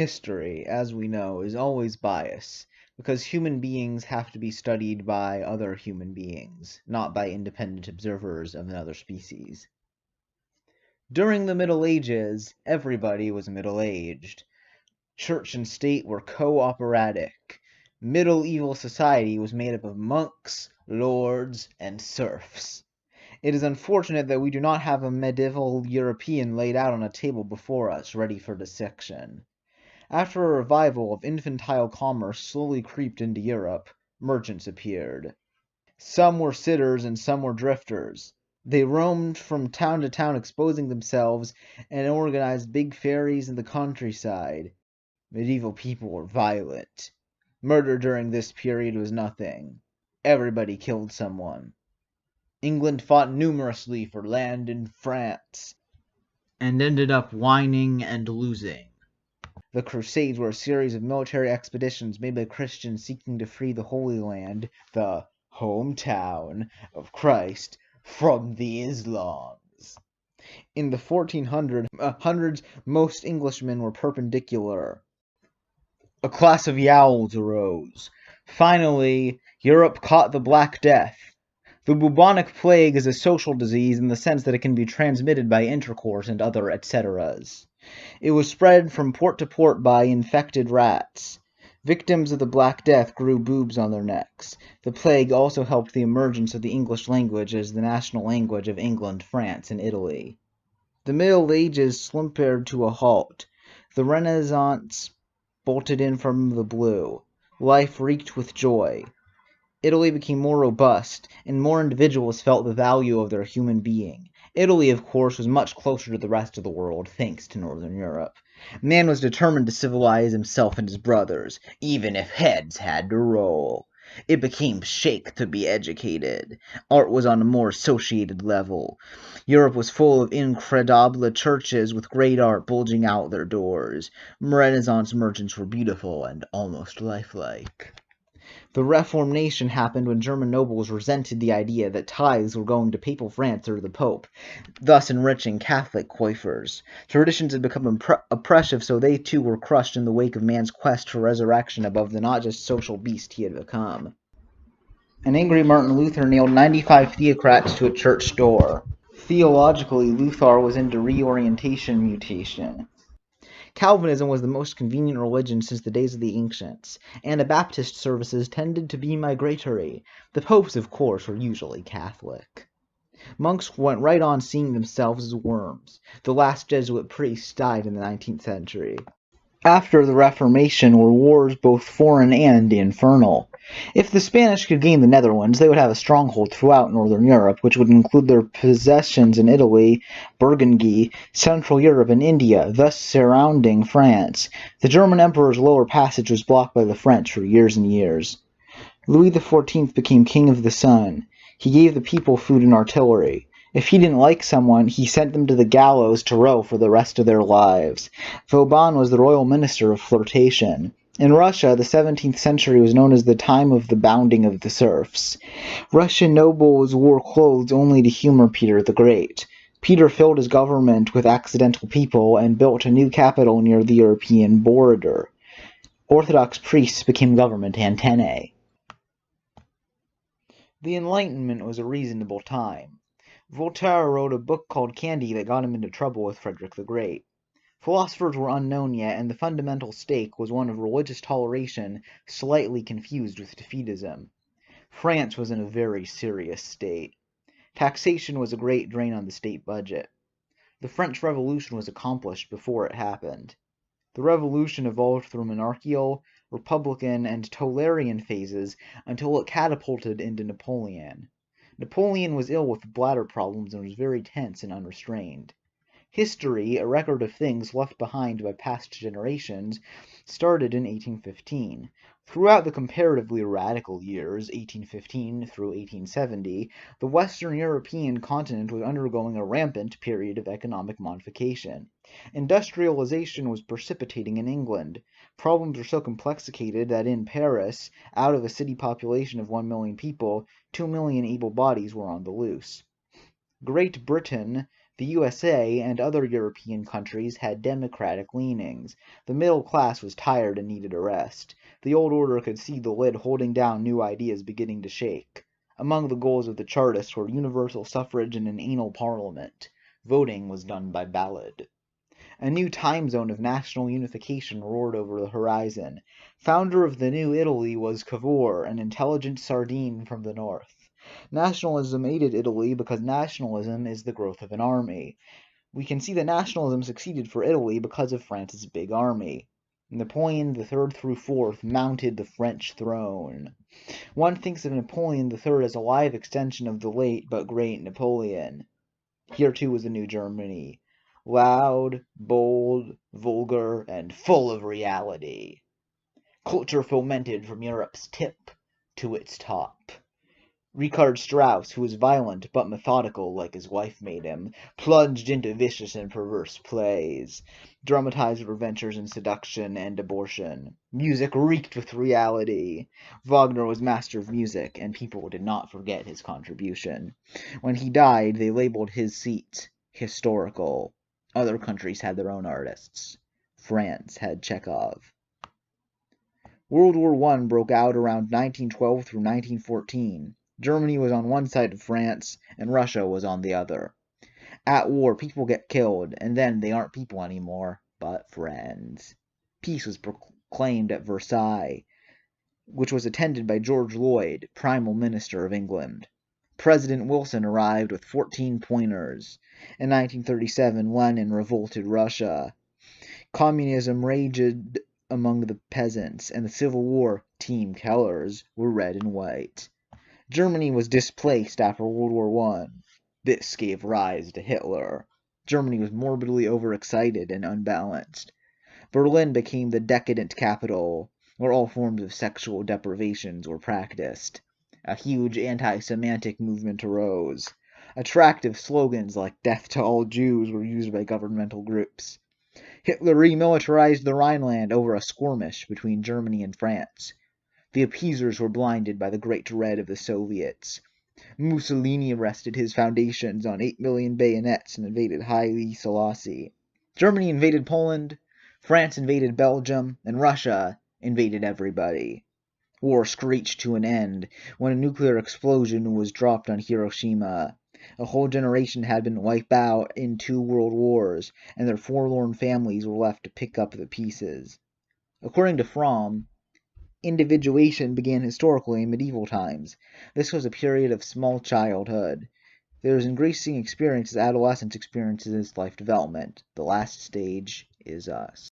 History, as we know, is always biased, because human beings have to be studied by other human beings, not by independent observers of another species. During the Middle Ages, everybody was middle-aged. Church and state were cooperatic. Medieval society was made up of monks, lords, and serfs. It is unfortunate that we do not have a medieval European laid out on a table before us, ready for dissection. After a revival of infantile commerce slowly creeped into Europe, merchants appeared. Some were sitters and some were drifters. They roamed from town to town exposing themselves and organized big ferries in the countryside. Medieval people were violent. Murder during this period was nothing. Everybody killed someone. England fought numerously for land in France, and ended up whining and losing. The Crusades were a series of military expeditions made by Christians seeking to free the Holy Land, the hometown of Christ, from the Islams. In the 1400s, most Englishmen were perpendicular. A class of Yowls arose. Finally, Europe caught the Black Death. The bubonic plague is a social disease in the sense that it can be transmitted by intercourse and other etceteras. It was spread from port to port by infected rats. Victims of the Black Death grew boobs on their necks. The plague also helped the emergence of the English language as the national language of England, France, and Italy. The Middle Ages slumpered to a halt. The Renaissance bolted in from the blue. Life reeked with joy. Italy became more robust, and more individuals felt the value of their human being. Italy, of course, was much closer to the rest of the world, thanks to Northern Europe. Man was determined to civilize himself and his brothers, even if heads had to roll. It became chic to be educated. Art was on a more associated level. Europe was full of incredible churches with great art bulging out their doors. Renaissance merchants were beautiful and almost lifelike. The Reformation happened when German nobles resented the idea that tithes were going to papal France or the Pope, thus enriching Catholic coiffers. Traditions had become oppressive, so they too were crushed in the wake of man's quest for resurrection above the not just social beast he had become. An angry Martin Luther nailed 95 theocrats to a church door. Theologically, Luther was into reorientation mutation. Calvinism was the most convenient religion since the days of the ancients. Anabaptist services tended to be migratory. The popes, of course, were usually Catholic. Monks went right on seeing themselves as worms. The last Jesuit priest died in the 19th century. After the Reformation were wars both foreign and infernal. If the Spanish could gain the Netherlands, they would have a stronghold throughout northern Europe, which would include their possessions in Italy, Burgundy, Central Europe, and India, thus surrounding France. The German emperor's lower passage was blocked by the French for years and years. Louis XIV became king of the sun. He gave the people food and artillery. If he didn't like someone, he sent them to the gallows to row for the rest of their lives. Vauban was the royal minister of flirtation. In Russia, the 17th century was known as the time of the bounding of the serfs. Russian nobles wore clothes only to humor Peter the Great. Peter filled his government with accidental people and built a new capital near the European border. Orthodox priests became government antennae. The Enlightenment was a reasonable time. Voltaire wrote a book called Candy that got him into trouble with Frederick the Great. Philosophers were unknown yet, and the fundamental stake was one of religious toleration, slightly confused with defeatism. France was in a very serious state. Taxation was a great drain on the state budget. The French Revolution was accomplished before it happened. The Revolution evolved through monarchical, republican, and Tolerian phases until it catapulted into Napoleon. Napoleon was ill with bladder problems and was very tense and unrestrained. History, a record of things left behind by past generations, started in 1815. Throughout the comparatively radical years, 1815 through 1870, the Western European continent was undergoing a rampant period of economic modification. Industrialization was precipitating in England. Problems were so complexicated that in Paris, out of a city population of 1 million people, 2 million able bodies were on the loose. Great Britain, The USA and other European countries had democratic leanings. The middle class was tired and needed a rest. The old order could see the lid holding down new ideas beginning to shake. Among the goals of the Chartists were universal suffrage and an anal parliament. Voting was done by ballot. A new time zone of national unification roared over the horizon. Founder of the new Italy was Cavour, an intelligent sardine from the north. Nationalism aided Italy because nationalism is the growth of an army. We can see that nationalism succeeded for Italy because of France's big army. Napoleon III through IV mounted the French throne. One thinks of Napoleon III as a live extension of the late but great Napoleon. Here too was the new Germany. Loud, bold, vulgar, and full of reality. Culture fomented from Europe's tip to its top. Richard Strauss, who was violent but methodical like his wife made him, plunged into vicious and perverse plays, dramatized adventures in seduction and abortion. Music reeked with reality. Wagner was master of music, and people did not forget his contribution. When he died, they labeled his seat historical. Other countries had their own artists. France had Chekhov. World War I broke out around 1912 through 1914. Germany was on one side of France, and Russia was on the other. At war, people get killed, and then they aren't people anymore, but friends. Peace was proclaimed at Versailles, which was attended by George Lloyd, Prime Minister of England. President Wilson arrived with 14 pointers. In 1937, Lenin revolted Russia. Communism raged among the peasants, and the Civil War team colors were red and white. Germany was displaced after World War I. This gave rise to Hitler. Germany was morbidly overexcited and unbalanced. Berlin became the decadent capital, where all forms of sexual deprivations were practiced. A huge anti-Semitic movement arose. Attractive slogans like "Death to all Jews" were used by governmental groups. Hitler remilitarized the Rhineland over a skirmish between Germany and France. The appeasers were blinded by the great dread of the Soviets. Mussolini rested his foundations on 8 million bayonets and invaded Haile Selassie. Germany invaded Poland, France invaded Belgium, and Russia invaded everybody. War screeched to an end when a nuclear explosion was dropped on Hiroshima. A whole generation had been wiped out in 2 world wars, and their forlorn families were left to pick up the pieces. According to Fromm, individuation began historically in medieval times. This was a period of small childhood. There is increasing experience as adolescence experiences life development. The last stage is us.